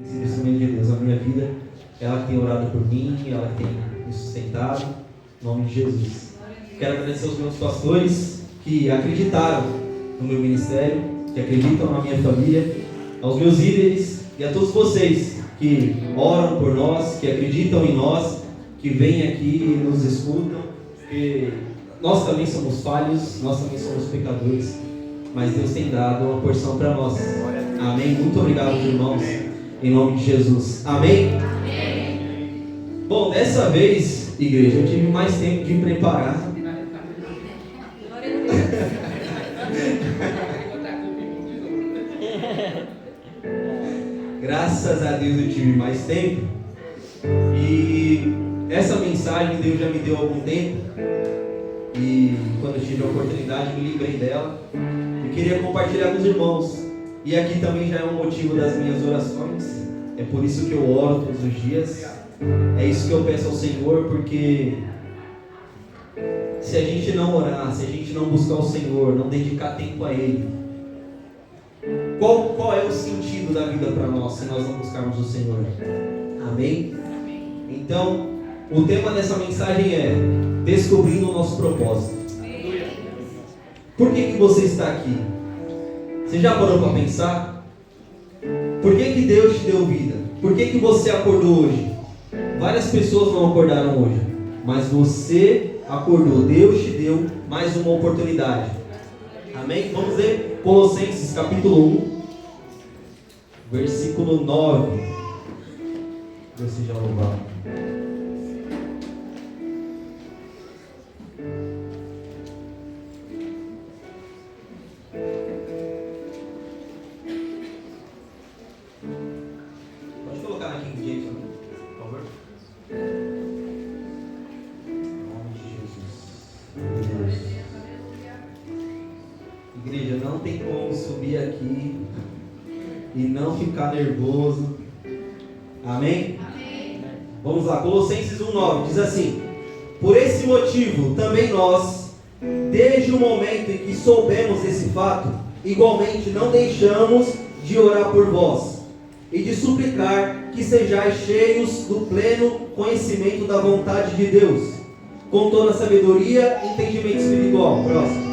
sido instrumento de Deus na minha vida. Ela que tem orado por mim, ela que tem me sustentado, em nome de Jesus. Quero agradecer aos meus pastores que acreditaram no meu ministério, que acreditam na minha família, aos meus líderes e a todos vocês que oram por nós, que acreditam em nós, que vêm aqui e nos escutam, porque nós também somos falhos, nós também somos pecadores, mas Deus tem dado uma porção para nós. Amém? Muito obrigado, irmãos, em nome de Jesus. Amém? Amém. Bom, dessa vez, igreja, eu tive mais tempo de preparar. Graças a Deus eu tive mais tempo. E essa mensagem Deus já me deu há algum tempo. E quando eu tive a oportunidade, me lembrei dela. E queria compartilhar com os irmãos. E aqui também já é um motivo das minhas orações. É por isso que eu oro todos os dias. É isso que eu peço ao Senhor, porque se a gente não orar, se a gente não buscar o Senhor, não dedicar tempo a Ele, qual é o sentido da vida para nós se nós não buscarmos o Senhor? Amém? Então, o tema dessa mensagem é descobrindo o nosso propósito. Por que você está aqui? Você já parou para pensar? Por que Deus te deu vida? Por que você acordou hoje? Várias pessoas não acordaram hoje, mas você acordou. Deus te deu mais uma oportunidade. Amém? Vamos ler Colossenses capítulo 1, versículo 9. Deus seja louvado. Pode colocar na King James também, por favor. Em nome de Jesus. Igreja, não tem como subir aqui e não ficar nervoso. Amém? Amém. Vamos lá, Colossenses 1,9 diz assim: por esse motivo também nós, desde o momento em que soubemos esse fato, igualmente não deixamos de orar por vós e de suplicar que sejais cheios do pleno conhecimento da vontade de Deus, com toda sabedoria e entendimento espiritual. Próximo.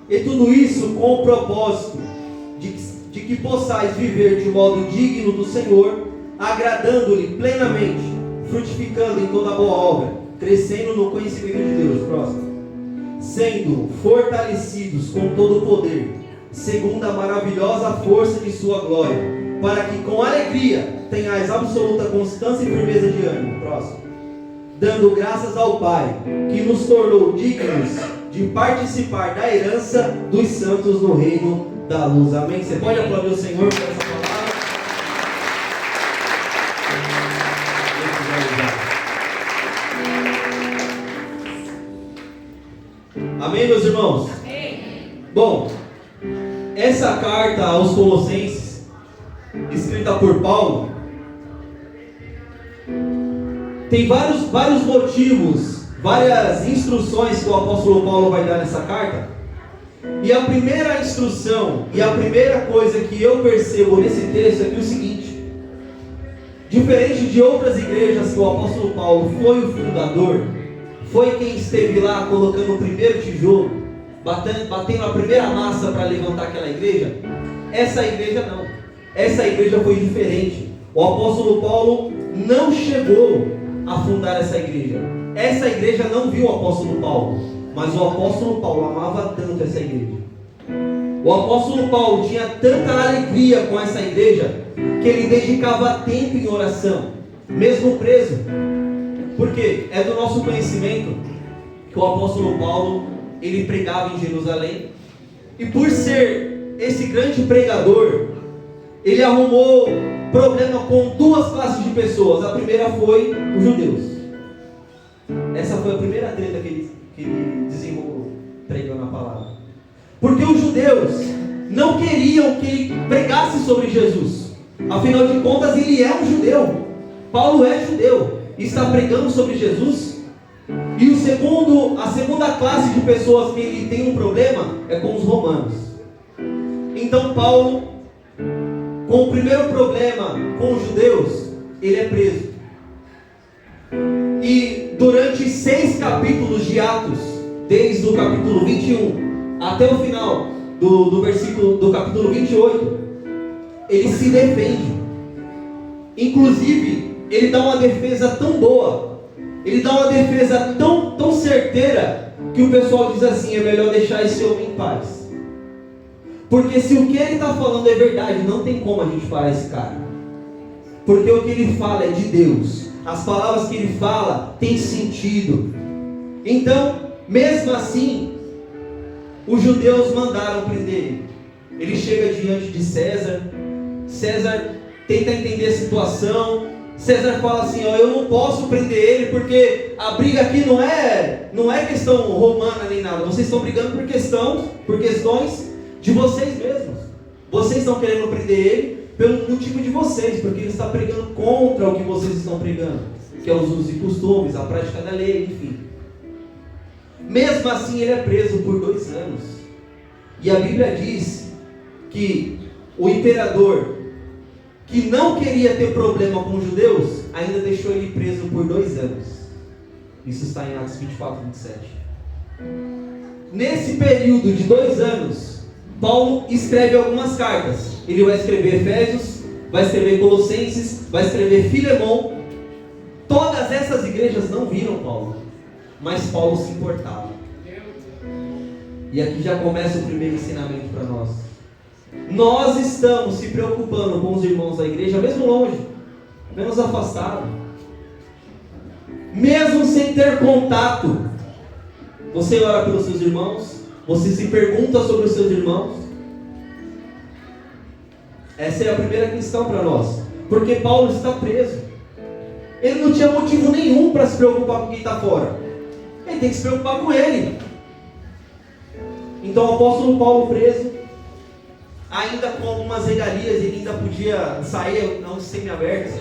E tudo isso com o propósito de que possais viver de modo digno do Senhor, agradando-lhe plenamente, frutificando em toda boa obra, crescendo no conhecimento de Deus. Próximo. Sendo fortalecidos com todo o poder, segundo a maravilhosa força de sua glória, para que com alegria tenhais absoluta constância e firmeza de ânimo. Próximo. Dando graças ao Pai, que nos tornou dignos de participar da herança dos santos no reino da luz. Amém? Você pode aplaudir o Senhor por essa palavra? Amém, meus irmãos? Amém. Bom, essa carta aos Colossenses, escrita por Paulo, tem vários motivos, várias instruções que o apóstolo Paulo vai dar nessa carta. E a primeira instrução e a primeira coisa que eu percebo nesse texto é que é o seguinte: diferente de outras igrejas que o apóstolo Paulo foi o fundador, foi quem esteve lá colocando o primeiro tijolo, batendo a primeira massa para levantar aquela igreja, essa igreja não. Essa igreja foi diferente. O apóstolo Paulo não chegou a fundar essa igreja. Essa igreja não viu o apóstolo Paulo, mas o apóstolo Paulo amava tanto essa igreja. O apóstolo Paulo tinha tanta alegria com essa igreja que ele dedicava tempo em oração, mesmo preso. Porque é do nosso conhecimento que o apóstolo Paulo, ele pregava em Jerusalém, e por ser esse grande pregador, ele arrumou problema com duas classes de pessoas. A primeira foi os judeus. Essa foi a primeira treta que ele desenvolveu pregando a palavra. Porque os judeus não queriam que ele pregasse sobre Jesus. Afinal de contas, ele é um judeu. Paulo é judeu e está pregando sobre Jesus. E a segunda classe de pessoas que ele tem um problema é com os romanos. Então Paulo com o primeiro problema com os judeus, ele é preso. E durante 6 capítulos de Atos, desde o capítulo 21 até o final do capítulo 28, ele se defende. Inclusive, ele dá uma defesa tão boa, ele dá uma defesa tão certeira, que o pessoal diz assim: é melhor deixar esse homem em paz. Porque se o que ele está falando é verdade, não tem como a gente parar esse cara. Porque o que ele fala é de Deus. As palavras que ele fala têm sentido. Então, mesmo assim, os judeus mandaram prender ele. Ele chega diante de César. César tenta entender a situação. César fala assim: ó, eu não posso prender ele porque a briga aqui não é questão romana nem nada. Vocês estão brigando por questões de vocês mesmos. Vocês estão querendo prender ele pelo motivo de vocês, porque ele está pregando contra o que vocês estão pregando, que é os usos e costumes, a prática da lei, enfim. Mesmo assim, ele é preso por 2 anos. E a Bíblia diz que o imperador, que não queria ter problema com os judeus, ainda deixou ele preso por 2 anos. Isso está em Atos 24, 27. Nesse período de 2 anos, Paulo escreve algumas cartas. Ele vai escrever Efésios, vai escrever Colossenses, vai escrever Filemão. Todas essas igrejas não viram Paulo, mas Paulo se importava. E aqui já começa o primeiro ensinamento para nós. Nós estamos se preocupando com os irmãos da igreja, mesmo longe, menos afastado, mesmo sem ter contato. Você ora pelos seus irmãos, você se pergunta sobre os seus irmãos. Essa é a primeira questão para nós, porque Paulo está preso. Ele não tinha motivo nenhum para se preocupar com quem está fora. Ele tem que se preocupar com ele. Então o apóstolo Paulo preso, ainda com algumas regalias, ele ainda podia sair aos semi-abertos.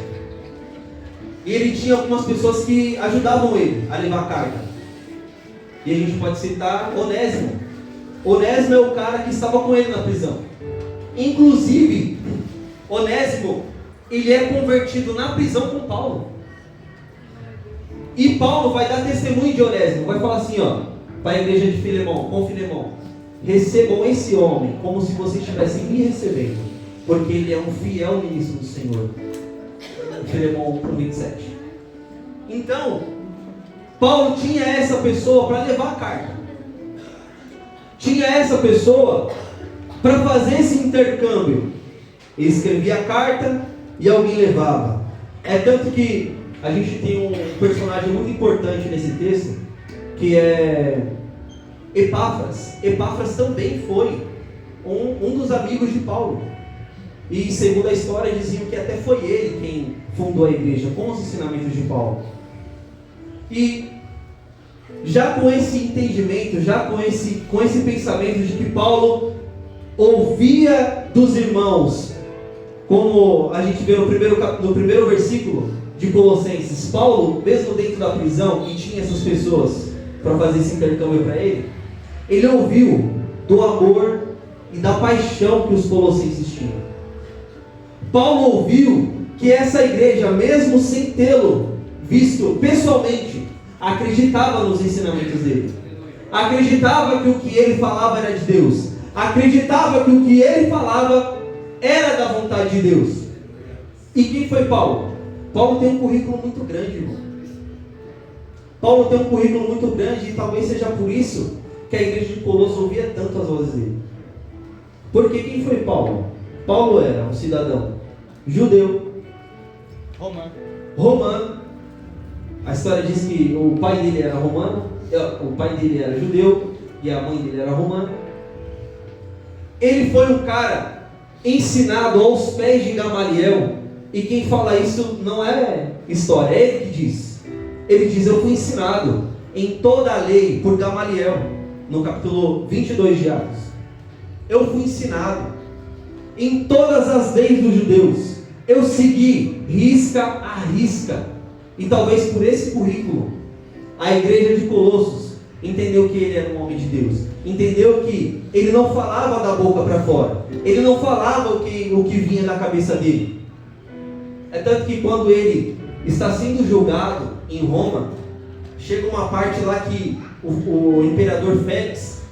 E ele tinha algumas pessoas que ajudavam ele a levar a carga. E a gente pode citar Onésimo. Onésimo é o cara que estava com ele na prisão. Inclusive, Onésimo, ele é convertido na prisão com Paulo. E Paulo vai dar testemunho de Onésimo, vai falar assim, ó, para a igreja de Filemão, com Filemão: recebam esse homem como se vocês estivessem me recebendo, porque ele é um fiel ministro do Senhor. Filemão 1:27. Então, Paulo tinha essa pessoa para levar a carta. Tinha essa pessoa para fazer esse intercâmbio. Ele escrevia a carta e alguém levava. É tanto que a gente tem um personagem muito importante nesse texto, que é Epáfras. Epáfras também foi um dos amigos de Paulo. E segundo a história, diziam que até foi ele quem fundou a igreja, com os ensinamentos de Paulo. E já com esse entendimento, já com esse pensamento de que Paulo ouvia dos irmãos, como a gente vê no primeiro versículo de Colossenses, Paulo, mesmo dentro da prisão, e tinha essas pessoas para fazer esse intercâmbio para ele ouviu do amor e da paixão que os colossenses tinham. Paulo ouviu que essa igreja, mesmo sem tê-lo visto pessoalmente, acreditava nos ensinamentos dele, acreditava que o que ele falava era de Deus, acreditava que o que ele falava era da vontade de Deus. E quem foi Paulo? Paulo tem um currículo muito grande, irmão. Paulo tem um currículo muito grande, e talvez seja por isso que a igreja de Colosso ouvia tanto as vozes dele. Porque quem foi Paulo? Paulo era um cidadão judeu, romano. A história diz que o pai dele era romano, o pai dele era judeu e a mãe dele era romana. Ele foi um cara ensinado aos pés de Gamaliel, e quem fala isso não é história, é ele que diz. Ele diz: eu fui ensinado em toda a lei por Gamaliel, no capítulo 22 de Atos. Eu fui ensinado em todas as leis dos judeus, eu segui risca a risca. E talvez por esse currículo, a igreja de Colossos entendeu que ele era um homem de Deus, entendeu que ele não falava da boca para fora, ele não falava o que vinha na cabeça dele. É tanto que quando ele está sendo julgado em Roma, chega uma parte lá que o imperador Félix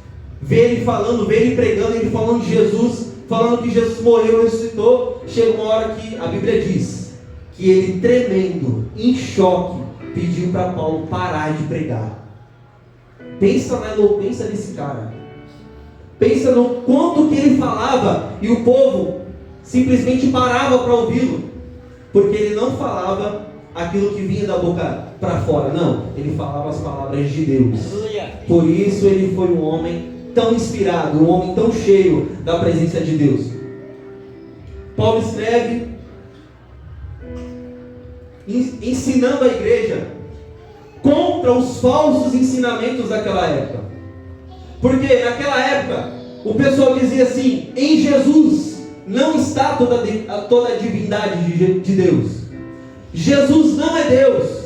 vê ele falando, vê ele pregando, ele falando de Jesus, falando que Jesus morreu e ressuscitou. Chega uma hora que a Bíblia diz que ele, tremendo, em choque, pediu para Paulo parar de pregar. Pensa na eloquência desse cara. Pensa no quanto que ele falava e o povo simplesmente parava para ouvi-lo, porque ele não falava aquilo que vinha da boca para fora, não, ele falava as palavras de Deus. Por isso ele foi um homem tão inspirado, um homem tão cheio da presença de Deus. Paulo escreve ensinando a igreja contra os falsos ensinamentos daquela época. Porque naquela época o pessoal dizia assim: em Jesus não está toda a divindade de Deus. Jesus não é Deus.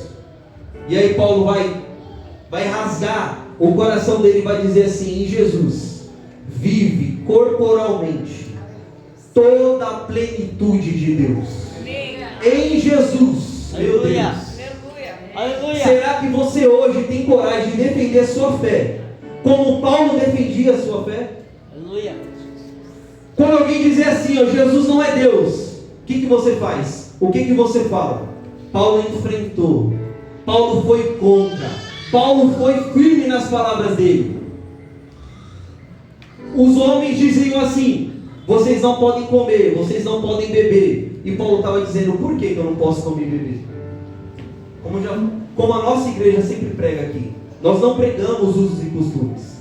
E aí Paulo vai rasgar o coração dele e vai dizer assim: em Jesus vive corporalmente toda a plenitude de Deus. Em Jesus, meu Deus. Aleluia. Será que você hoje tem coragem de defender a sua fé como Paulo defendia a sua fé? Aleluia. Quando alguém dizer assim: ó, Jesus não é Deus, o que você faz? O que você fala? Paulo enfrentou, Paulo foi contra, Paulo foi firme nas palavras dele. Os homens diziam assim: vocês não podem comer, vocês não podem beber. E Paulo estava dizendo: por que eu não posso comer e beber? Como a nossa igreja sempre prega aqui, nós não pregamos usos e costumes.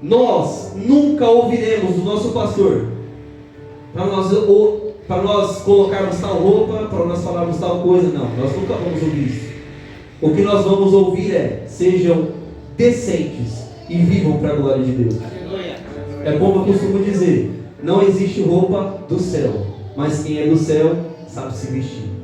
Nós nunca ouviremos do nosso pastor para nós colocarmos tal roupa, para nós falarmos tal coisa. Não, nós nunca vamos ouvir isso. O que nós vamos ouvir é: sejam decentes e vivam para a glória de Deus. É como eu costumo dizer: não existe roupa do céu, mas quem é do céu sabe se vestir.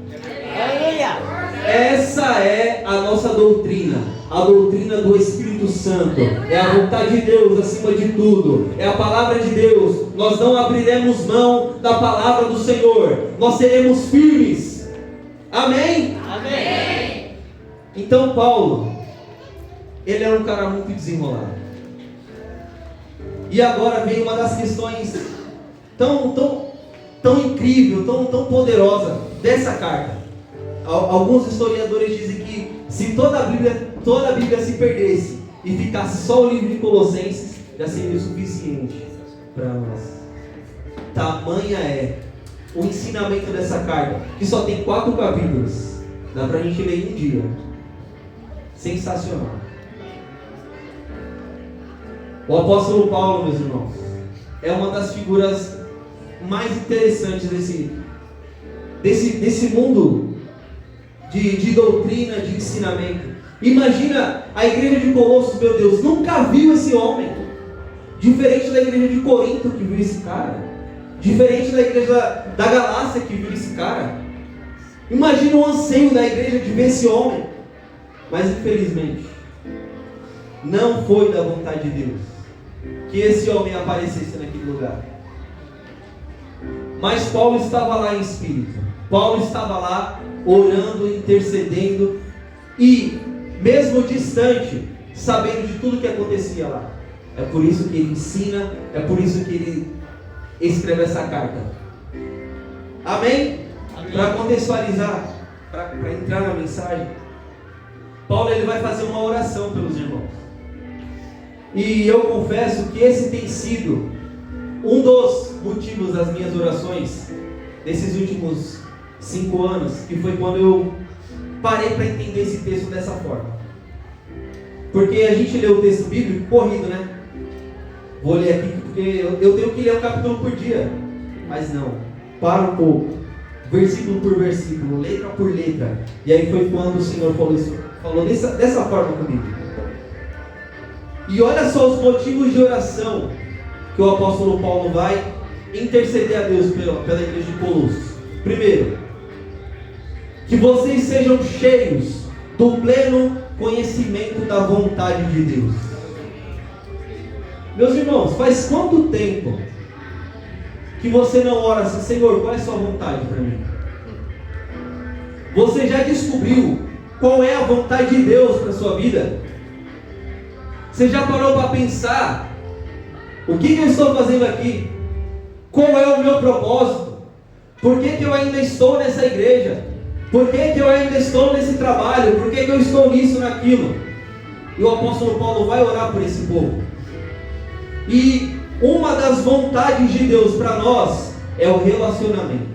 Essa é a nossa doutrina, a doutrina do Espírito Santo. É a vontade de Deus acima de tudo, é a palavra de Deus. Nós não abriremos mão da palavra do Senhor, nós seremos firmes. Amém? Amém. Então Paulo, ele era um cara muito desenrolado. E agora vem uma das questões tão incrível, tão poderosa dessa carta. Alguns historiadores dizem que se toda a Bíblia se perdesse e ficasse só o livro de Colossenses, já seria o suficiente para nós. Tamanha é o ensinamento dessa carta, que só tem 4 capítulos. Dá para a gente ler em um dia. Sensacional. O apóstolo Paulo, meus irmãos, é uma das figuras mais interessantes desse mundo de doutrina, de ensinamento. Imagina a igreja de Colossos, meu Deus, nunca viu esse homem. Diferente da igreja de Corinto que viu esse cara. Diferente da igreja da Galácia que viu esse cara. Imagina o anseio da igreja de ver esse homem. Mas infelizmente, não foi da vontade de Deus que esse homem aparecesse naquele lugar. Mas Paulo estava lá em espírito. Paulo estava lá orando, intercedendo e, mesmo distante, sabendo de tudo que acontecia lá. É por isso que ele ensina, é por isso que ele escreve essa carta. Amém? Para contextualizar, para entrar na mensagem, Paulo ele vai fazer uma oração pelos irmãos. E eu confesso que esse tem sido um dos motivos das minhas orações nesses últimos 5 anos, que foi quando eu parei para entender esse texto dessa forma. Porque a gente lê o texto bíblico corrido, né? Vou ler aqui porque eu tenho que ler um capítulo por dia. Mas não, para um pouco, versículo por versículo, letra por letra. E aí foi quando o Senhor falou dessa forma comigo. E olha só os motivos de oração que o apóstolo Paulo vai interceder a Deus pela igreja de Colossos. Primeiro, que vocês sejam cheios do pleno conhecimento da vontade de Deus. Meus irmãos, faz quanto tempo que você não ora assim: Senhor, qual é a sua vontade para mim? Você já descobriu qual é a vontade de Deus para a sua vida? Você já parou para pensar: o que eu estou fazendo aqui? Qual é o meu propósito? Por que eu ainda estou nessa igreja? Por que eu ainda estou nesse trabalho? Por que eu estou nisso, naquilo? E o apóstolo Paulo vai orar por esse povo. E uma das vontades de Deus para nós é o relacionamento.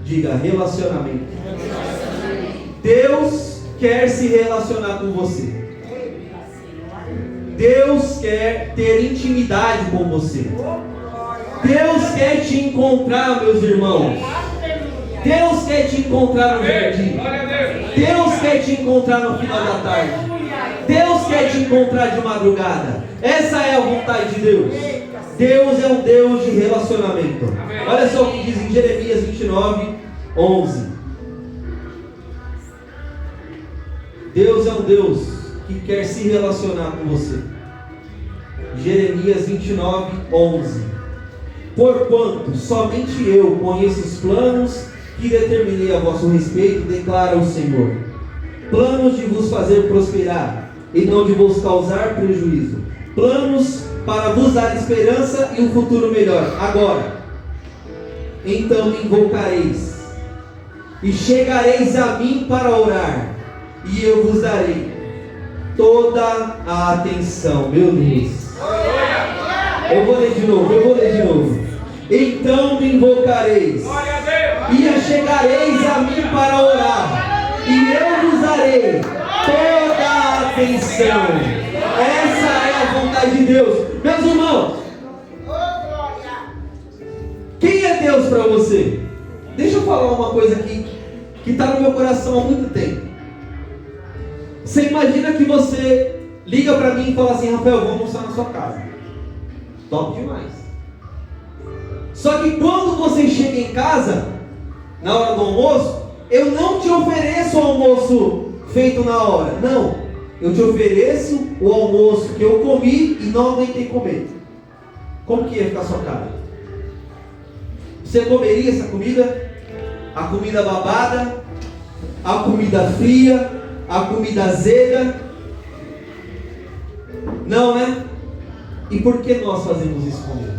Diga, relacionamento. Deus quer se relacionar com você. Deus quer ter intimidade com você. Deus quer te encontrar, meus irmãos. Deus quer te encontrar no jardim. Deus quer te encontrar no final da tarde. Deus quer te encontrar de madrugada. Essa é a vontade de Deus. Deus é um Deus de relacionamento. Olha só o que diz em Jeremias 29, 11. Deus é um Deus que quer se relacionar com você. Jeremias 29, 11. Porquanto somente eu conheço os planos que determinei a vosso respeito, declara o Senhor. Planos de vos fazer prosperar e não de vos causar prejuízo. Planos para vos dar esperança e um futuro melhor. Agora, então me invocareis e chegareis a mim para orar, e eu vos darei toda a atenção. Meu Deus. Eu vou ler de novo. Então me invocareis e achegareis a mim para orar, e eu vos darei toda a atenção. Essa é a vontade de Deus. Meus irmãos, quem é Deus para você? Deixa eu falar uma coisa aqui que está no meu coração há muito tempo. Você imagina que você liga para mim e fala assim: Rafael, vou almoçar na sua casa. Top demais. Só que quando você chega em casa, na hora do almoço, eu não te ofereço o almoço feito na hora. Não, eu te ofereço o almoço que eu comi e não aguentei comer. Como que ia ficar a sua cara? Você comeria essa comida? A comida babada? A comida fria? A comida azeda? Não, né? E por que nós fazemos isso com Deus?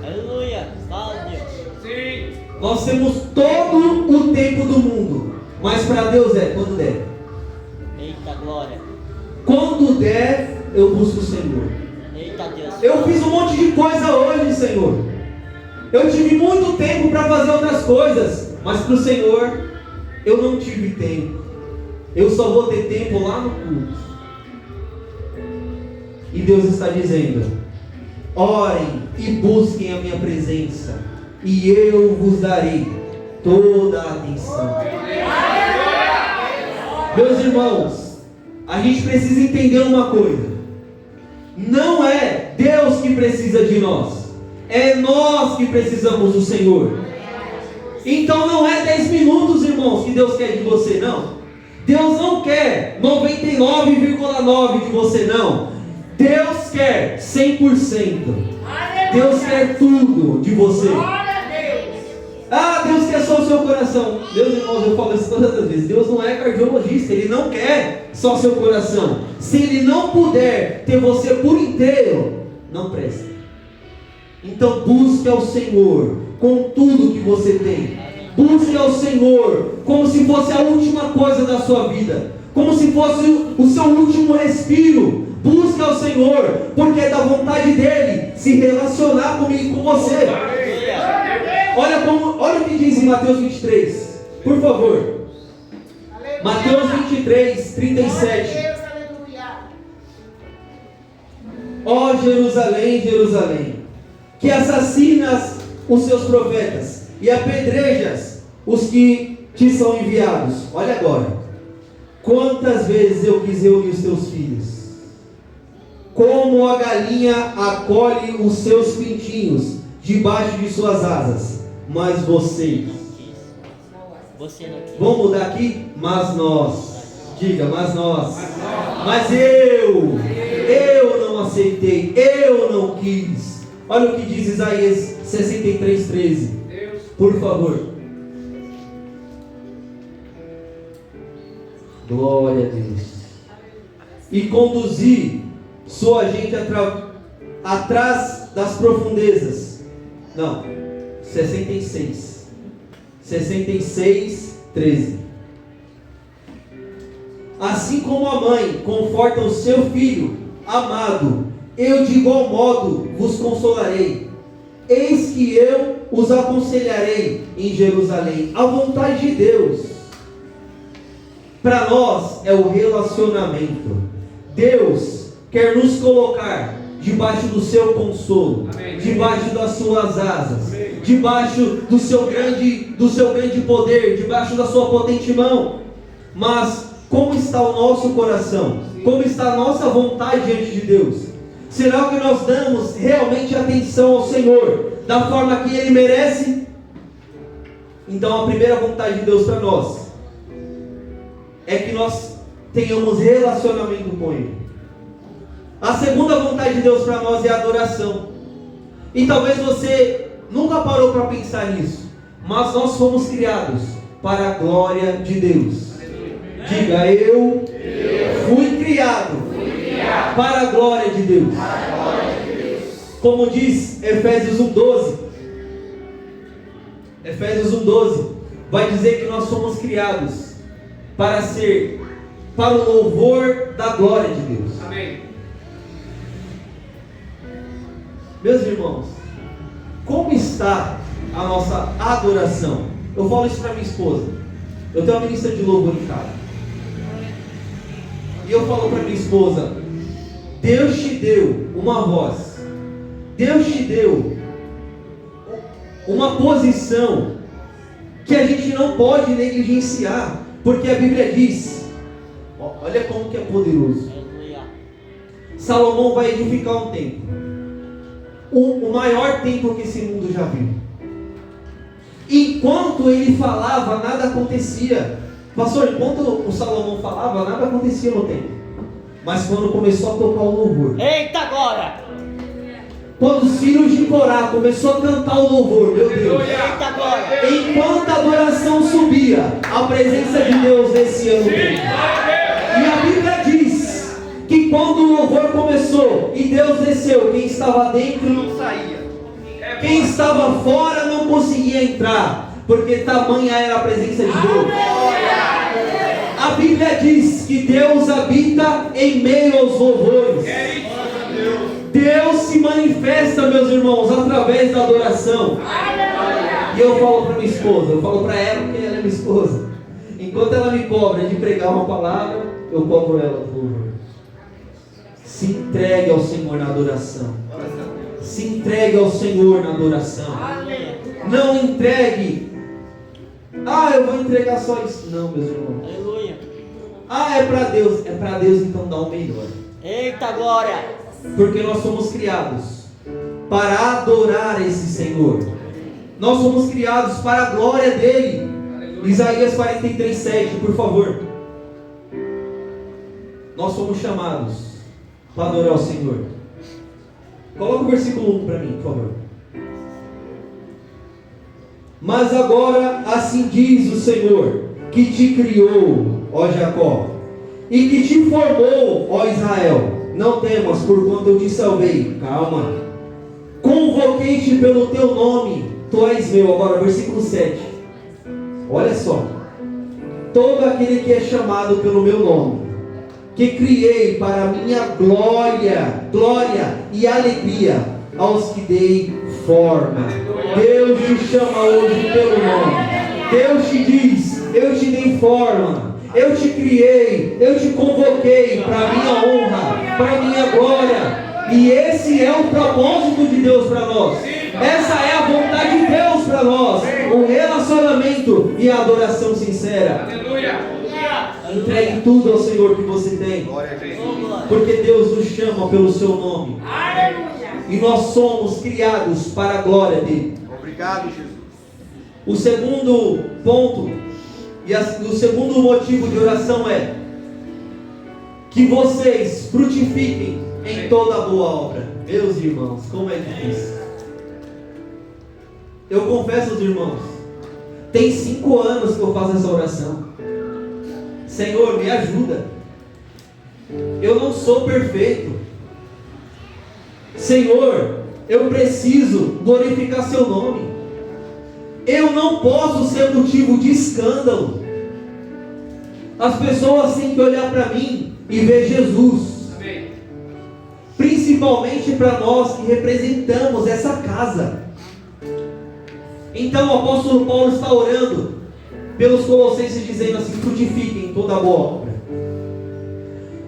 Aleluia, fala Deus. Sim. Nós temos todo o tempo do mundo, mas para Deus é quando der. Eita glória. Quando der, eu busco o Senhor. Eita Deus. Eu fiz um monte de coisa hoje, Senhor. Eu tive muito tempo para fazer outras coisas, mas para o Senhor eu não tive tempo. Eu só vou ter tempo lá no culto. E Deus está dizendo: orem e busquem a minha presença, e eu vos darei toda a atenção. Meus irmãos, a gente precisa entender uma coisa: não é Deus que precisa de nós, é nós que precisamos do Senhor. Então não é 10 minutos, irmãos, que Deus quer de você, não. Deus não quer 99,9% de você, não. Deus quer 100%. Deus quer tudo de você. Ah, Deus quer só o seu coração. Deus, irmãos, eu falo isso todas as vezes. Deus não é cardiologista, Ele não quer só o seu coração. Se Ele não puder ter você por inteiro, não presta. Então busque ao Senhor com tudo que você tem. Busque ao Senhor como se fosse a última coisa da sua vida, como se fosse o seu último respiro. Busque ao Senhor, porque é da vontade dEle se relacionar comigo e com você. Olha o que diz em Mateus 23, por favor. Mateus 23, 37. Ó Jerusalém, Jerusalém, que assassinas os seus profetas e apedrejas os que te são enviados. Olha agora. Quantas vezes eu quis reunir os teus filhos, como a galinha acolhe os seus pintinhos debaixo de suas asas, mas vocês... Você não quis. Vamos mudar aqui? Mas nós... Diga, mas nós. Mas eu não aceitei, eu não quis. Olha o que diz Isaías 63:13. Por favor. Glória a Deus. E conduzi sua gente atrás das profundezas. Não, 66:13. Assim como a mãe conforta o seu filho amado, eu de igual modo vos consolarei. Eis que eu os aconselharei em Jerusalém. A vontade de Deus para nós é o relacionamento. Deus quer nos colocar debaixo do seu consolo, debaixo das suas asas, debaixo do seu grande poder, debaixo da sua potente mão. Mas como está o nosso coração? Como está a nossa vontade diante de Deus? Será que nós damos realmente atenção ao Senhor da forma que Ele merece? Então a primeira vontade de Deus para nós é que nós tenhamos relacionamento com Ele. A segunda vontade de Deus para nós é a adoração. E talvez você nunca parou para pensar nisso, mas nós fomos criados para a glória de Deus. Diga, eu fui criado para a glória de Deus. Como diz Efésios 1:12. Efésios 1:12 vai dizer que nós fomos criados para o louvor da glória de Deus. Amém. Meus irmãos, como está a nossa adoração? Eu falo isso para minha esposa. Eu tenho uma ministra de louvor em casa. E eu falo para minha esposa: Deus te deu uma voz, Deus te deu uma posição que a gente não pode negligenciar, porque a Bíblia diz, olha como que é poderoso. Salomão vai edificar um templo, o maior templo que esse mundo já viu. Enquanto ele falava, nada acontecia. Pastor, enquanto o Salomão falava, nada acontecia no templo. Mas quando começou a tocar o louvor, Eita glória! quando os filhos de Corá começou a cantar o louvor, meu Deus, Eita glória! enquanto a adoração subia, a presença de Deus descia no templo. E a Bíblia diz que quando o louvor começou e Deus desceu, quem estava dentro não saía, quem estava fora não conseguia entrar, porque tamanha era a presença de Deus. A Bíblia diz que Deus habita em meio aos louvores. Deus se manifesta, meus irmãos, através da adoração. E eu falo para minha esposa, eu falo para ela porque ela é minha esposa. Enquanto ela me cobra de pregar uma palavra, eu cobro ela do louvor. Se entregue ao Senhor na adoração. Se entregue ao Senhor na adoração. Não entregue. Eu vou entregar só isso. Não, meus irmãos. Aleluia! É para Deus. É para Deus, então dá o melhor. Eita glória! Porque nós somos criados para adorar esse Senhor. Nós somos criados para a glória dele. Isaías 43:7, por favor. Nós somos chamados para adorar o Senhor. Coloca o versículo 1 para mim, por favor. Mas agora assim diz o Senhor, que te criou, ó Jacó, e que te formou, ó Israel. Não temas, porquanto eu te salvei. Calma. Convoquei-te pelo teu nome, tu és meu. Agora, versículo 7. Olha só. Todo aquele que é chamado pelo meu nome, que criei para a minha glória e alegria, aos que dei forma. Deus te chama hoje pelo nome. Deus te diz: eu te dei forma. Eu te criei, eu te convoquei para a minha honra, para a minha glória. E esse é o propósito de Deus para nós. Essa é a vontade de Deus para nós. Um relacionamento e adoração sincera. Entregue tudo ao Senhor que você tem. Porque Deus nos chama pelo seu nome. E nós somos criados para a glória dele. Obrigado, Jesus. O segundo ponto, e o segundo motivo de oração é: que vocês frutifiquem em toda boa obra. Meus irmãos, como é difícil. Eu confesso aos irmãos, tem 5 anos que eu faço essa oração. Senhor, me ajuda. Eu não sou perfeito. Senhor, eu preciso glorificar seu nome. Eu não posso ser motivo de escândalo. As pessoas têm que olhar para mim e ver Jesus. Amém. Principalmente para nós que representamos essa casa. Então o apóstolo Paulo está orando pelos colossenses, dizendo assim: frutifiquem toda boa obra.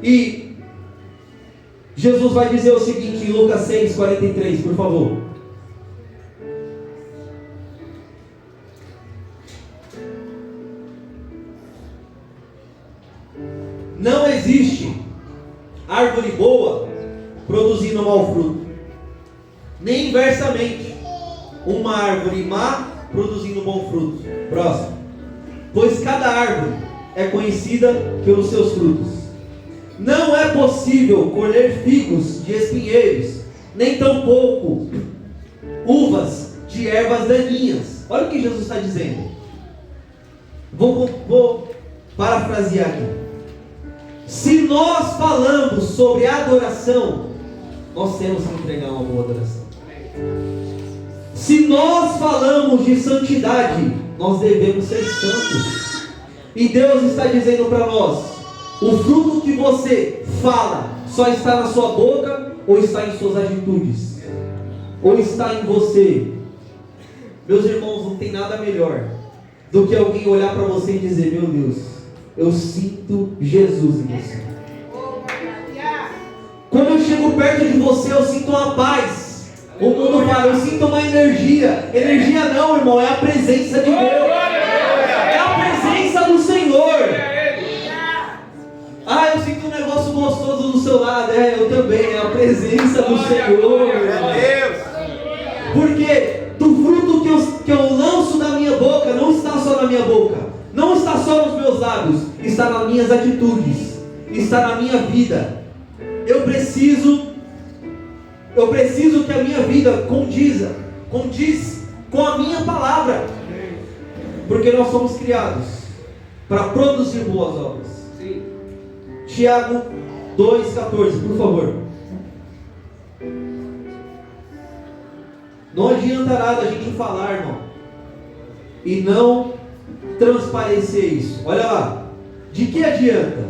E Jesus vai dizer o seguinte em Lucas 6:43, por favor. Não existe árvore boa produzindo mau fruto, nem inversamente, uma árvore má produzindo bom fruto. Próximo. Pois cada árvore é conhecida pelos seus frutos. Não é possível colher figos de espinheiros, nem tampouco uvas de ervas daninhas. Olha o que Jesus está dizendo. Vou parafrasear aqui. Se nós falamos sobre adoração, nós temos que entregar uma boa adoração. Se nós falamos de santidade, nós devemos ser santos. E Deus está dizendo para nós: o fruto que você fala só está na sua boca, ou está em suas atitudes, ou está em você? Meus irmãos, não tem nada melhor do que alguém olhar para você e dizer: meu Deus, eu sinto Jesus em você. Quando eu chego perto de você, eu sinto uma paz. O mundo fala: eu sinto uma energia. Energia não, irmão, é a presença de Deus. É a presença do Senhor. Ah, eu sinto um negócio gostoso do seu lado. Eu também, é a presença do Senhor. Porque do fruto que eu lanço da minha boca, não está só na minha boca, não está só nos meus lábios, está nas minhas atitudes, está na minha vida. Eu preciso que a minha vida condiz com a minha palavra, porque nós somos criados para produzir boas obras. Sim. Tiago 2,14, por favor. Não adianta nada a gente falar, irmão, e não transparecer isso. Olha lá, de que adianta,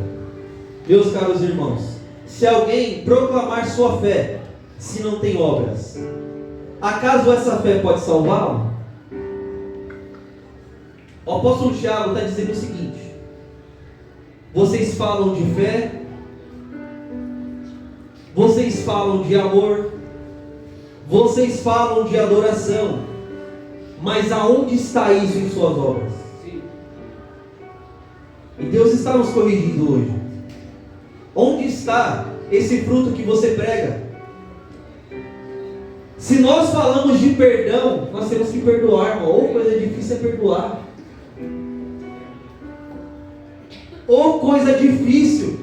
meus caros irmãos, se alguém proclamar sua fé, se não tem obras? Acaso essa fé pode salvá-lo? O apóstolo Tiago está dizendo o seguinte: vocês falam de fé, vocês falam de amor, vocês falam de adoração, mas aonde está isso em suas obras? E Deus está nos corrigindo hoje. Onde está esse fruto que você prega? Se nós falamos de perdão, nós temos que perdoar, irmão. Ou coisa difícil é perdoar. Ou coisa difícil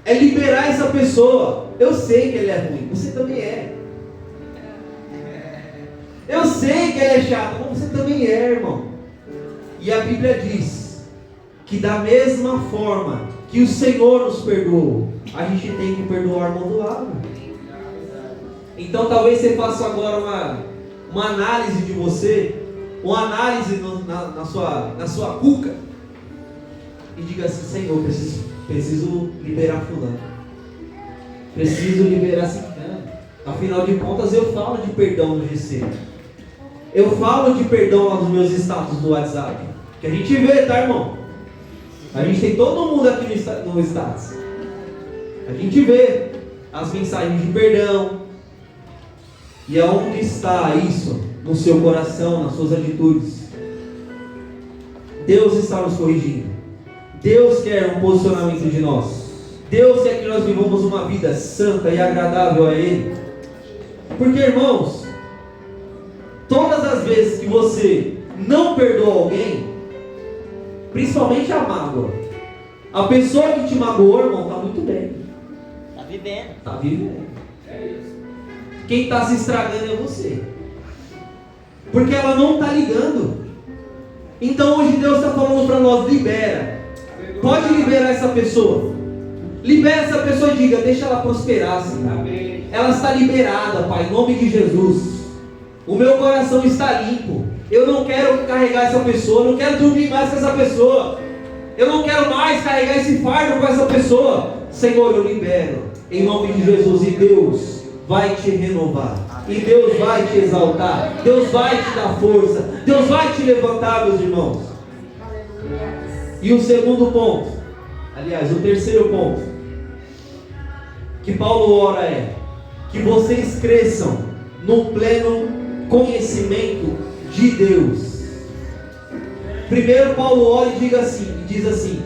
é liberar essa pessoa. Eu sei que ele é ruim, você também é. Eu sei que ele é chato, mas você também é, irmão. E a Bíblia diz que da mesma forma que o Senhor nos perdoou, a gente tem que perdoar o irmão do lado. Então talvez você faça agora uma análise de você, uma análise na sua cuca, e diga assim: Senhor, preciso liberar fulano, preciso liberar ciclano. Afinal de contas, eu falo de perdão no GC, eu falo de perdão lá nos meus status do WhatsApp, que a gente vê, tá, irmão? A gente tem todo mundo aqui no status. A gente vê as mensagens de perdão. E aonde está isso? No seu coração, nas suas atitudes. Deus está nos corrigindo. Deus quer um posicionamento de nós. Deus quer que nós vivamos uma vida santa e agradável a Ele. Porque, irmãos, todas as vezes que você não perdoa alguém, principalmente a mágoa, A pessoa que te magoou, irmão, está muito bem. Tá vivendo. Está vivendo. Quem está se estragando é você. Porque ela não está ligando. Então hoje Deus está falando para nós, libera. Pode liberar essa pessoa. Libera essa pessoa e diga, deixa ela prosperar, Senhor. Ela está liberada, Pai, em nome de Jesus. O meu coração está limpo. Eu não quero carregar essa pessoa, eu não quero dormir mais com essa pessoa. Eu não quero mais carregar esse fardo com essa pessoa. Senhor, eu libero, em nome de Jesus. E Deus vai te renovar. E Deus vai te exaltar. Deus vai te dar força. Deus vai te levantar, meus irmãos. E o segundo ponto, aliás, o terceiro ponto, que Paulo ora é que vocês cresçam no pleno conhecimento de Deus. Primeiro Paulo ora e diz assim: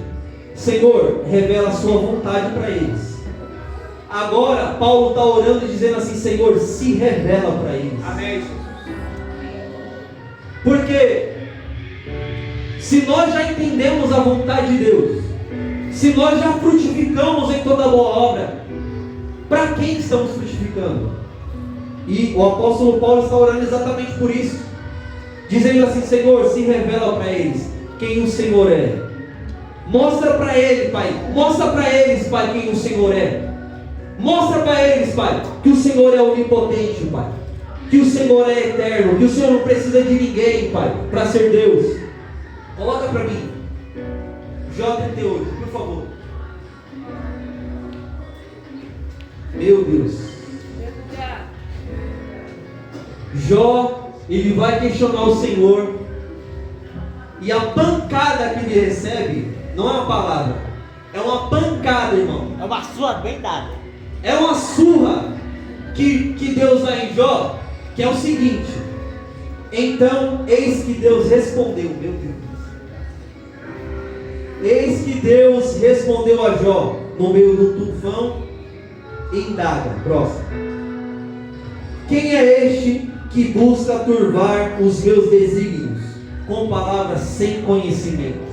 Senhor, revela a sua vontade para eles. Agora Paulo está orando e dizendo assim: Senhor, se revela para eles. Amém. Porque se nós já entendemos a vontade de Deus, se nós já frutificamos em toda boa obra, para quem estamos frutificando? E o apóstolo Paulo está orando exatamente por isso, dizendo assim: Senhor, se revela para eles quem o Senhor é. Mostra para eles, Pai. Mostra para eles, Pai, quem o Senhor é. Mostra para eles, Pai, que o Senhor é onipotente, Pai. Que o Senhor é eterno. Que o Senhor não precisa de ninguém, Pai, para ser Deus. Coloca para mim Jó 38, por favor. Meu Deus. Jó, ele vai questionar o Senhor. E a pancada que ele recebe não é uma palavra, é uma pancada, irmão. É uma surra bem dada. É uma surra que Deus dá em Jó, que é o seguinte: então, eis que Deus respondeu, meu Deus. Eis que Deus respondeu a Jó no meio do tufão e indaga. Próximo. Quem é este que busca turvar os meus desígnios com palavras sem conhecimento?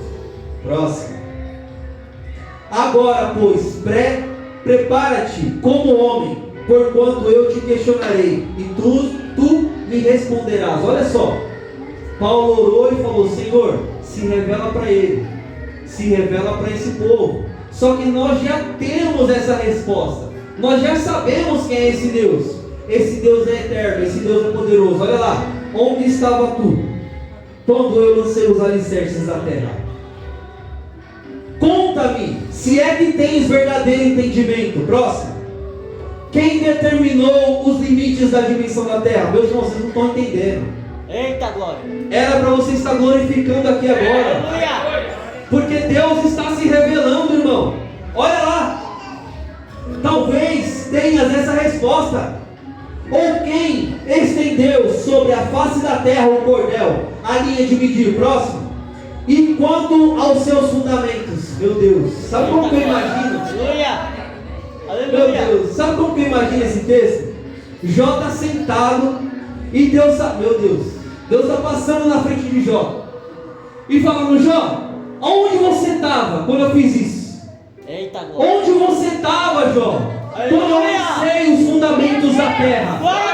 Próximo. Agora, pois, prepara-te como homem, porquanto eu te questionarei, e tu me responderás. Olha só, Paulo orou e falou: Senhor, se revela para ele, se revela para esse povo. Só que nós já temos essa resposta, nós já sabemos quem é esse Deus. Esse Deus é eterno, esse Deus é poderoso. Olha lá, onde estava tu quando eu lancei os alicerces da terra? Conta-me, se é que tens verdadeiro entendimento. Próximo. Quem determinou os limites da dimensão da terra? Meus irmãos, vocês não estão entendendo. Eita glória. Era para você estar glorificando aqui agora, Aleluia. porque Deus está se revelando, irmão. Olha lá, talvez tenhas essa resposta. Ou quem estendeu sobre a face da terra o cordel, a linha de medir? Próximo. E quanto aos seus fundamentos, meu Deus, sabe como que eu imagino? Aleluia. Meu Aleluia. Deus, sabe como que eu imagino esse texto? Jó está sentado e Deus, meu Deus, Deus está passando na frente de Jó e falando: Jó, onde você estava quando eu fiz isso? Eita glória. Onde você estava, Jó, quando eu lancei os fundamentos da terra? Glória a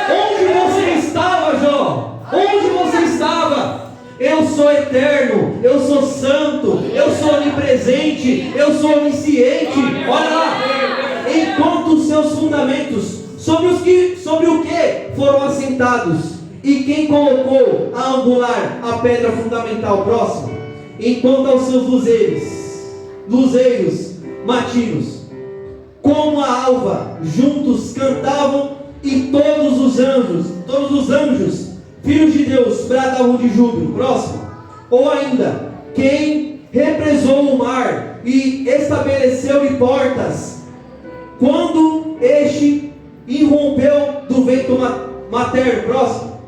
Deus. Onde você estava, Jó? Onde você estava? Eu sou eterno, eu sou santo, eu sou onipresente, eu sou onisciente. Olha lá, enquanto os seus fundamentos, sobre o que foram assentados, e quem colocou a angular, a pedra fundamental? Próximo. Enquanto aos seus luzeiros matinos, como a alva, juntos cantavam, e todos os anjos, filhos de Deus, bradavam de júbilo. Próximo. Ou ainda, quem represou o mar e estabeleceu-lhe portas, quando este irrompeu do vento materno? Próximo.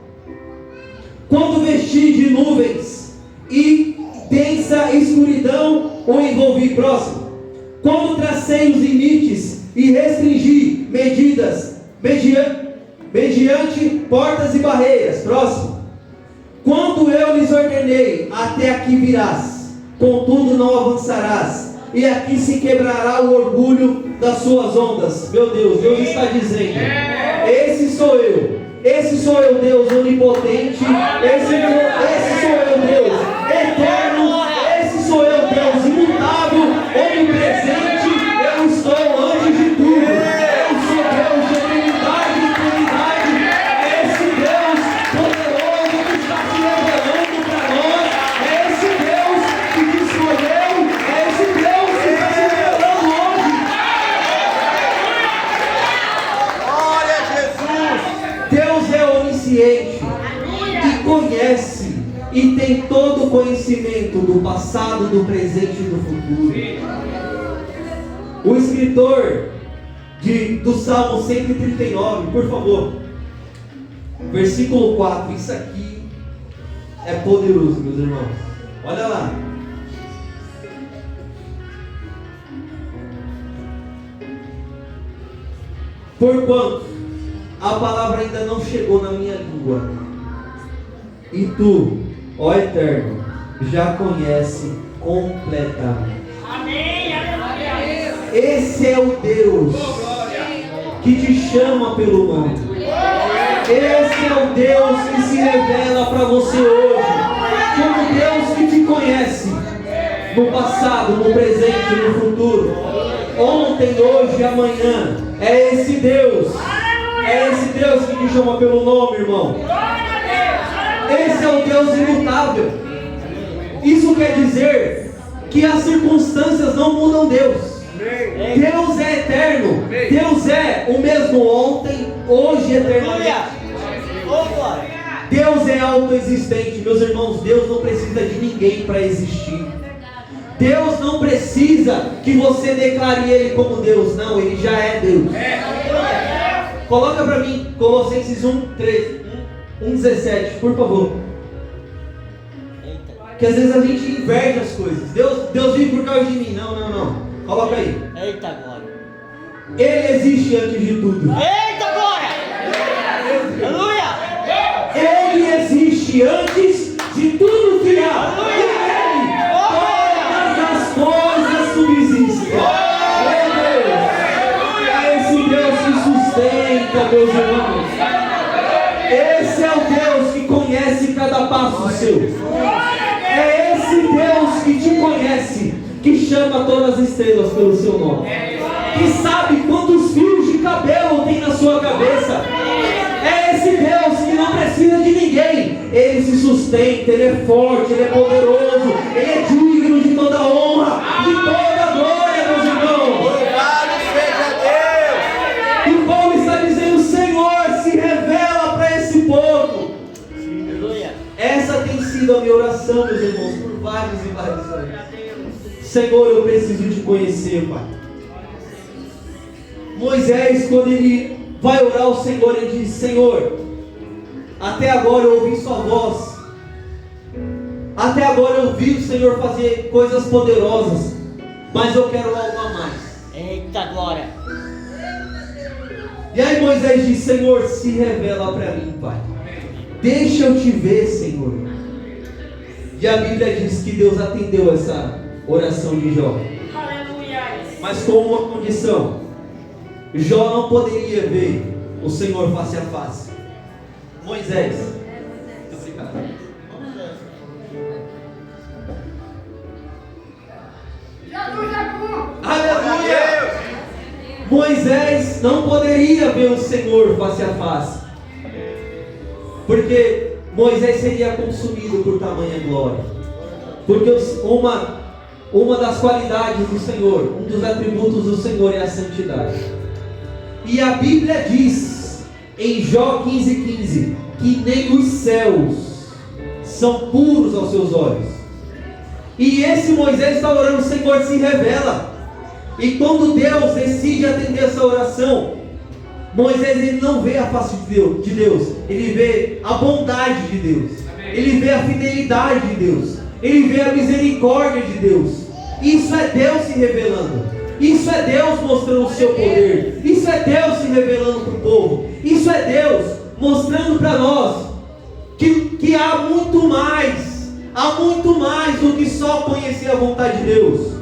Quando vesti de nuvens e densa escuridão o envolvi? Próximo. Quando tracei os limites e restringi medidas mediante portas e barreiras? Próximo. Quando eu lhes ordenei: até aqui virás, contudo não avançarás, e aqui se quebrará o orgulho das suas ondas. Meu Deus, Deus está dizendo: esse sou eu, Deus onipotente, esse sou eu, Deus eterno, esse sou eu, Deus imutável, onipresente. Eu estou antes de tudo, eu sou Deus de eternidade e eternidade. Esse Deus poderoso que está se revelando para nós, esse Deus que te escolheu, esse Deus que está se revelando hoje. Glória a Jesus! Deus é onisciente e conhece e tem todo o conhecimento do passado, do presente e do futuro. O escritor do Salmo 139, por favor, versículo 4, isso aqui é poderoso, meus irmãos. Olha lá. Porquanto a palavra ainda não chegou na minha língua, e tu, ó Eterno, já conhece completamente. Amém, aleluia. Esse é o Deus que te chama pelo nome. Esse é o Deus que se revela para você hoje, como Deus que te conhece no passado, no presente e no futuro, ontem, hoje e amanhã. É esse Deus que te chama pelo nome, irmão. Esse é o Deus imutável. Isso quer dizer que as circunstâncias não mudam Deus. Deus é eterno. Deus é o mesmo ontem, hoje e eternamente. Deus é autoexistente, meus irmãos. Deus não precisa de ninguém para existir. Deus não precisa que você declare Ele como Deus. Não, Ele já é Deus. Coloca para mim Colossenses 1:17, por favor. Que às vezes a gente inverte as coisas. Deus vive por causa de mim. Não. Coloca aí. Eita glória. Ele existe antes de tudo. Eita glória. Aleluia. Ele existe antes de tudo que há. E nele todas as coisas subsistem. Meu Deus. É esse Deus que sustenta, meus irmãos. Esse é o Deus que conhece cada passo seu. É esse Deus que te conhece, que chama todas as estrelas pelo seu nome, que sabe quantos fios de cabelo tem na sua cabeça. É esse Deus que não precisa de ninguém. Ele se sustenta, Ele é forte, Ele é poderoso, Ele é digno de toda honra, de toda glória, meus irmãos. Louvado seja Deus! E Paulo está dizendo: Senhor, se revela para esse povo. Aleluia. Essa tem sido a minha oração, meus irmãos, por vários e vários anos. Senhor, eu preciso te conhecer, Pai. Moisés, quando ele vai orar ao Senhor, ele diz: Senhor, até agora eu ouvi sua voz, até agora eu vi o Senhor fazer coisas poderosas, mas eu quero algo a mais. Eita glória. E aí Moisés diz: Senhor, se revela para mim, Pai. Deixa eu te ver, Senhor. E a Bíblia diz que Deus atendeu essa oração de Jó, Aleluia. mas com uma condição: Jó não poderia ver o Senhor face a face. Moisés, obrigado. Aleluia! Moisés não poderia ver o Senhor face a face, porque Moisés seria consumido por tamanha glória. Porque uma das qualidades do Senhor, um dos atributos do Senhor é a santidade. E a Bíblia diz em Jó 15:15 que nem os céus são puros aos seus olhos. E esse Moisés está orando: Senhor, se revela. E quando Deus decide atender essa oração, Moisés ele não vê a face de Deus, ele vê a bondade de Deus, ele vê a fidelidade de Deus, ele vê a misericórdia de Deus. Isso é Deus se revelando. Isso é Deus mostrando o seu poder. Isso é Deus se revelando para o povo. Isso é Deus mostrando para nós que há muito mais do que só conhecer a vontade de Deus.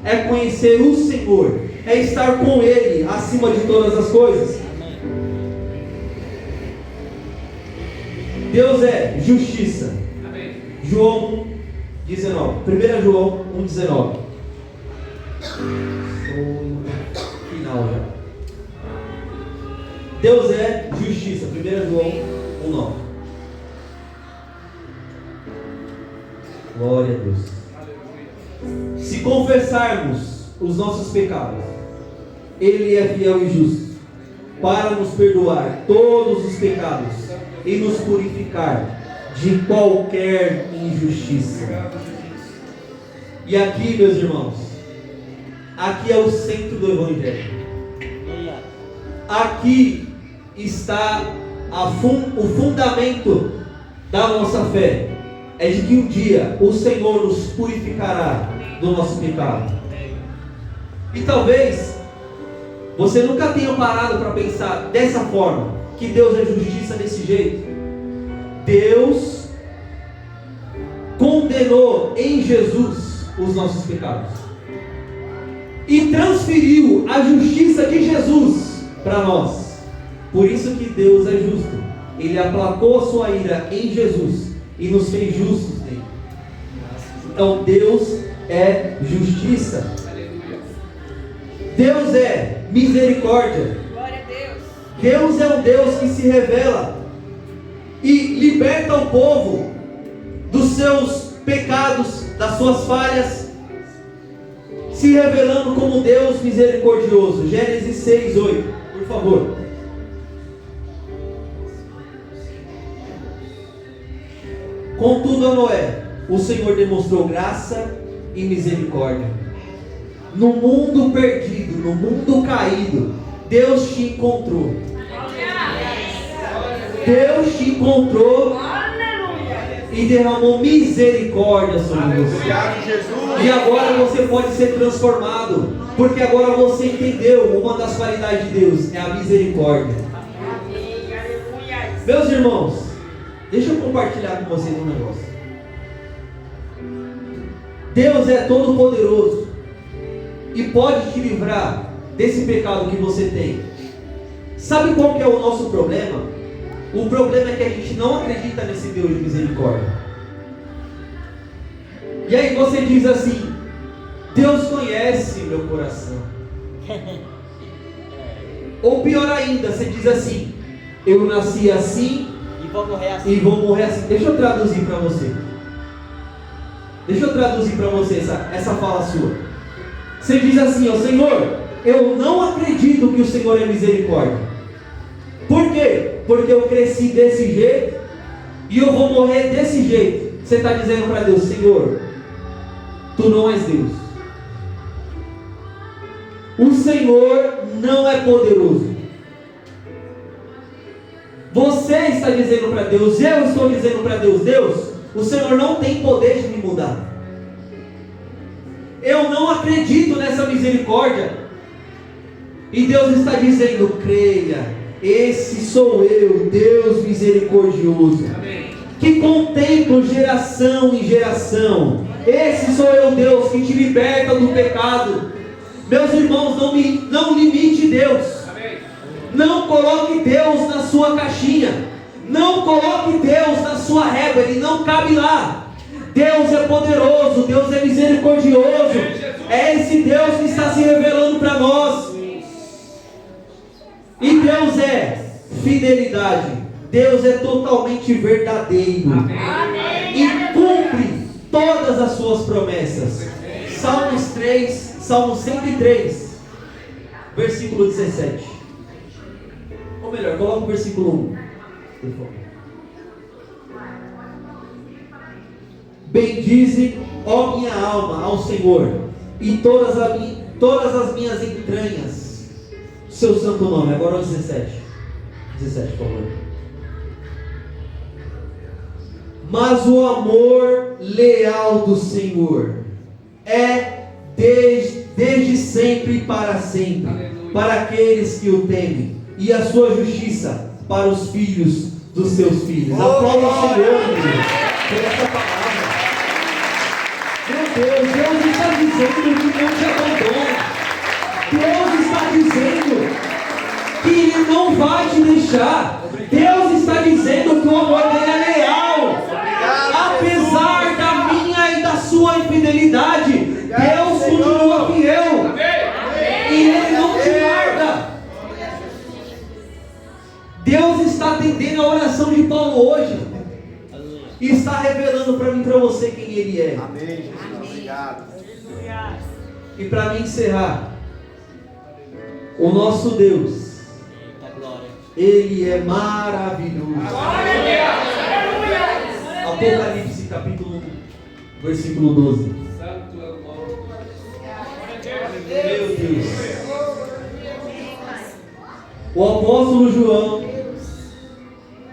É conhecer o Senhor. É estar com Ele acima de todas as coisas. Deus é justiça. João 19. 1 João 1,19. Final já. Deus é justiça. 1 João 1,9. Glória a Deus. Se confessarmos os nossos pecados, Ele é fiel e justo para nos perdoar todos os pecados e nos purificar de qualquer injustiça. E aqui, meus irmãos, aqui é o centro do Evangelho. Aqui está o fundamento da nossa fé. É de que um dia o Senhor nos purificará do nosso pecado. E talvez você nunca tenha parado para pensar dessa forma, que Deus é justiça desse jeito. Deus condenou em Jesus os nossos pecados e transferiu a justiça de Jesus para nós. Por isso que Deus é justo. Ele aplacou a sua ira em Jesus e nos fez justos nele. Então Deus é justiça. Deus é misericórdia. Glória a Deus. Deus é um Deus que se revela e liberta o povo dos seus pecados, das suas falhas, se revelando como Deus misericordioso. Gênesis 6:8, por favor. Contudo, a Noé, o Senhor demonstrou graça e misericórdia. No mundo perdido, no mundo caído, Deus te encontrou. Deus te encontrou e derramou misericórdia sobre você. E agora você pode ser transformado, porque agora você entendeu uma das qualidades de Deus, é a misericórdia. Meus irmãos, deixa eu compartilhar com vocês um negócio. Deus é todo poderoso e pode te livrar desse pecado que você tem. Sabe qual que é o nosso problema? O problema é que a gente não acredita nesse Deus de misericórdia. E aí você diz assim: Deus conhece meu coração. Ou pior ainda, você diz assim: eu nasci assim e vou morrer assim. Deixa eu traduzir para você. Essa fala sua. Você diz assim: ó Senhor, eu não acredito que o Senhor é misericórdia. Por quê? Porque eu cresci desse jeito e eu vou morrer desse jeito. Você está dizendo para Deus: Senhor, Tu não és Deus. O Senhor não é poderoso. Você está dizendo para Deus, eu estou dizendo para Deus: Deus, o Senhor não tem poder de me mudar. Eu não acredito nessa misericórdia. E Deus está dizendo: creia, esse sou eu, Deus misericordioso. Amém. Que contemplo geração em geração. Esse sou eu, Deus, que te liberta do pecado. Meus irmãos, não limite Deus. Amém. Não coloque Deus na sua caixinha. Não coloque Deus na sua régua. Ele não cabe lá. Deus é poderoso, Deus é misericordioso. É esse Deus que está se revelando para nós. E Deus é fidelidade. Deus é totalmente verdadeiro. Amém. E cumpre todas as suas promessas. Salmo 103, versículo 17. Ou melhor, coloca o versículo 1, por favor. Bendize, ó minha alma, ao Senhor, e todas as minhas entranhas, seu santo nome. Agora o 17, por favor. Mas o amor leal do Senhor é desde sempre e para sempre, aleluia, para aqueles que o temem, e a sua justiça para os filhos dos seus filhos. Aplauda o Senhor, por essa palavra. Deus está dizendo que não te abandona. Deus está dizendo que Ele não vai te deixar. Deus está dizendo que o amor dele é leal. Apesar da minha e da sua infidelidade, Deus continua fiel. E Ele não te larga. Deus está atendendo a oração de Paulo hoje. E está revelando para mim e para você quem Ele é. Amém, Jesus. Obrigado. E para mim encerrar, o nosso Deus, Eita glória. Ele é maravilhoso. Apocalipse capítulo 1, versículo 12. Meu Deus. O apóstolo João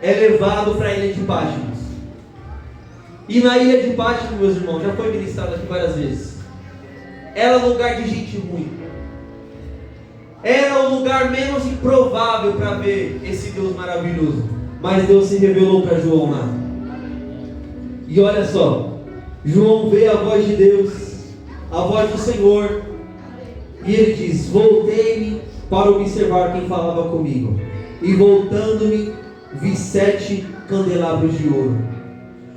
é levado para a ilha de Patmos. E na ilha de Patmos, meus irmãos, já foi ministrado aqui várias vezes, era um lugar de gente ruim. Era o lugar menos improvável para ver esse Deus maravilhoso. Mas Deus se revelou para João lá. E olha só, João vê a voz de Deus, a voz do Senhor, e ele diz: voltei-me para observar quem falava comigo, e voltando-me vi 7 candelabros de ouro,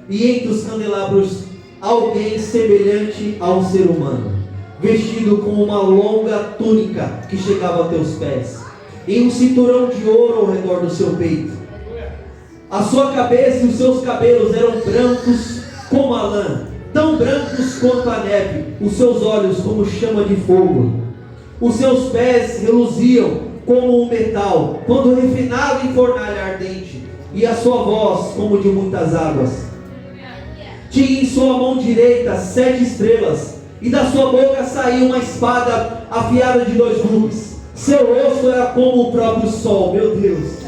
e entre os candelabros alguém semelhante a um ser humano, vestido com uma longa túnica que chegava até os pés, e um cinturão de ouro ao redor do seu peito. A sua cabeça e os seus cabelos eram brancos como a lã, tão brancos quanto a neve, os seus olhos como chama de fogo. Os seus pés reluziam como um metal, quando refinado em fornalha ardente, e a sua voz como de muitas águas. Tinha em sua mão direita 7 estrelas, e da sua boca saía uma espada afiada de 2 gumes. Seu rosto era como o próprio sol, meu Deus,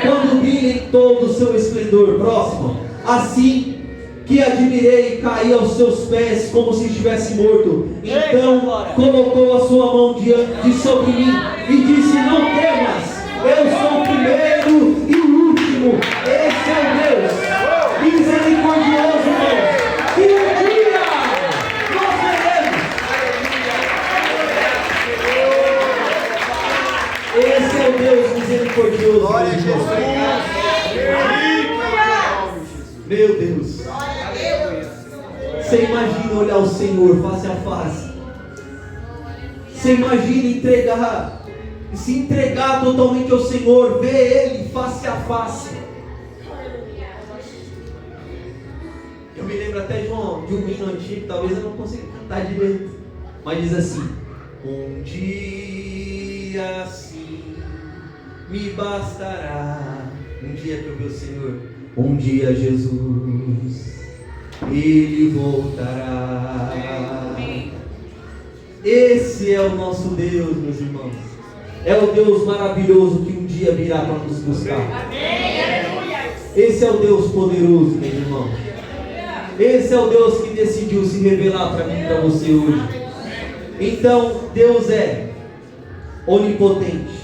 quando brilha em todo o seu esplendor. Próximo. Assim que admirei e caí aos seus pés como se estivesse morto. Então colocou a sua mão diante sobre mim e disse: não temas, eu sou o primeiro e o último. Esse é o Deus misericordioso, irmão, que um dia nós veremos. Esse é o Deus misericordioso. Glória a Jesus. Meu Deus. Você imagina olhar o Senhor face a face. Você imagina se entregar totalmente ao Senhor, ver Ele face a face. Eu me lembro até de um hino antigo, talvez eu não consiga cantar direito, mas diz assim: um dia sim me bastará. Um dia que eu ver o Senhor, um dia Jesus, Ele voltará. Esse é o nosso Deus, meus irmãos. É o Deus maravilhoso que um dia virá para nos buscar. Esse é o Deus poderoso, meus irmãos. Esse é o Deus que decidiu se revelar para mim e para você hoje. Então, Deus é onipotente,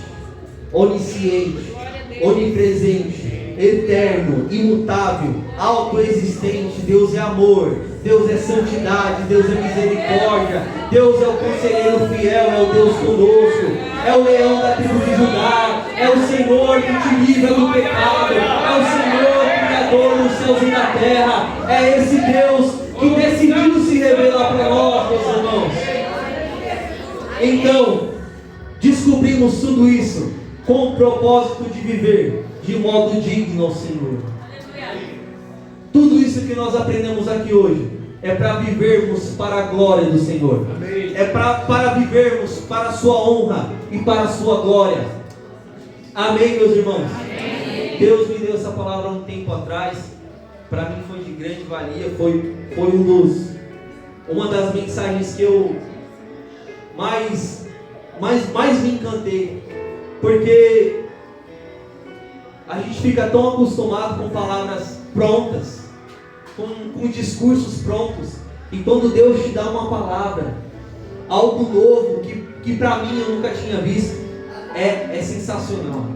onisciente, onipresente, eterno, imutável, autoexistente. Deus é amor, Deus é santidade, Deus é misericórdia, Deus é o conselheiro fiel, é o Deus conosco, é o leão da tribo de Judá, é o Senhor que te livra do pecado, é o Senhor criador dos céus e da terra. É esse Deus que decidiu se revelar para nós, meus irmãos. Então, descobrimos tudo isso com o propósito de viver de modo digno ao Senhor. Tudo isso que nós aprendemos aqui hoje é para vivermos para a glória do Senhor. É para vivermos para a sua honra e para a sua glória. Amém, meus irmãos? Amém. Deus me deu essa palavra há um tempo atrás. Para mim foi de grande valia. Foi uma das mensagens que eu mais me encantei. Porque a gente fica tão acostumado com palavras prontas, com discursos prontos. E quando Deus te dá uma palavra, algo novo que para mim eu nunca tinha visto, é sensacional.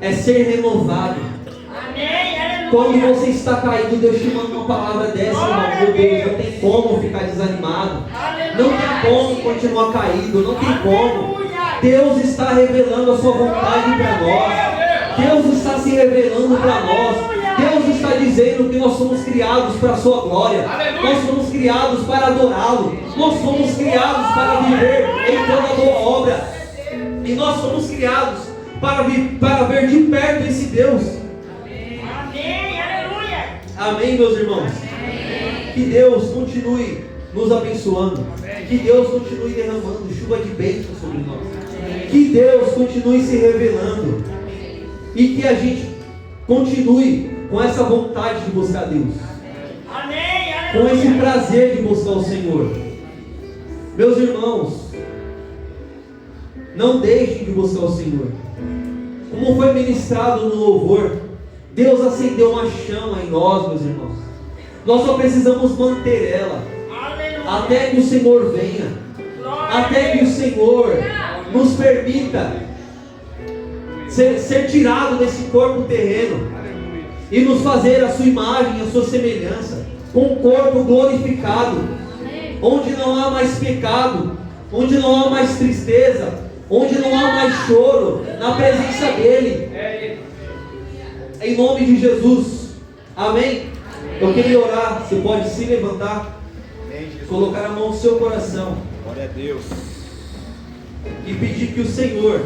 É ser renovado. Quando você está caído, Deus te manda uma palavra dessa, irmão. Meu Deus, eu tenho tem como ficar desanimado. Não tem como continuar caído. Não tem como. Deus está revelando a sua vontade para nós. Deus está se revelando para nós. Deus está dizendo que nós somos criados para a sua glória. Nós somos criados para adorá-lo. Nós somos criados para viver em toda boa obra. E nós somos criados para ver de perto esse Deus. Amém, aleluia. Amém, meus irmãos? Que Deus continue nos abençoando. Que Deus continue derramando chuva de bênção sobre nós. Que Deus continue se revelando. E que a gente continue com essa vontade de buscar Deus. Amém, Com esse aleluia. prazer de buscar o Senhor. Meus irmãos, não deixem de buscar o Senhor. Como foi ministrado no louvor, Deus acendeu uma chama em nós, meus irmãos. Nós só precisamos manter ela Aleluia. até que o Senhor venha, até que o Senhor nos permita ser tirado desse corpo terreno e nos fazer a sua imagem, a sua semelhança, com um corpo glorificado, onde não há mais pecado, onde não há mais tristeza, onde não há mais choro, na presença dEle. Em nome de Jesus. Amém? Eu queria orar. Você pode se levantar, colocar a mão no seu coração Glória a Deus. e pedir que o Senhor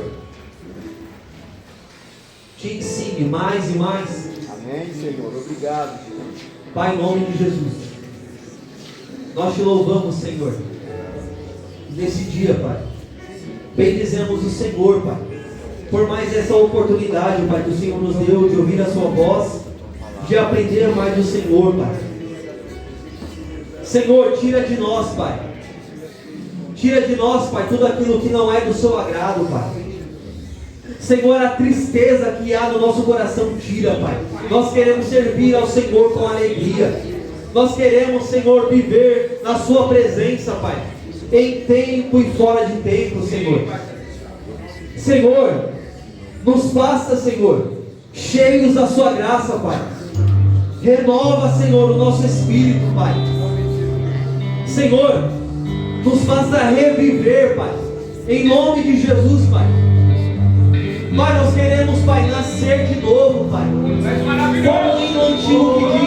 te ensine mais e mais. Amém, Senhor. Obrigado, Jesus. Pai, em nome de Jesus, nós te louvamos, Senhor, nesse dia, Pai. Bendizemos o Senhor, Pai, por mais essa oportunidade, Pai, que o Senhor nos deu de ouvir a sua voz, de aprender mais do Senhor, Pai. Senhor, tira de nós, Pai. Tira de nós, Pai, tudo aquilo que não é do seu agrado, Pai. Senhor, a tristeza que há no nosso coração, tira, Pai. Nós queremos servir ao Senhor com alegria. Nós queremos, Senhor, viver na sua presença, Pai, em tempo e fora de tempo, Senhor. Senhor, nos faça, Senhor, cheios da sua graça, Pai. Renova, Senhor, o nosso espírito, Pai. Senhor, nos faça reviver, Pai, em nome de Jesus, Pai. Pai, nós queremos, Pai, nascer de novo, Pai. Como o hino antigo que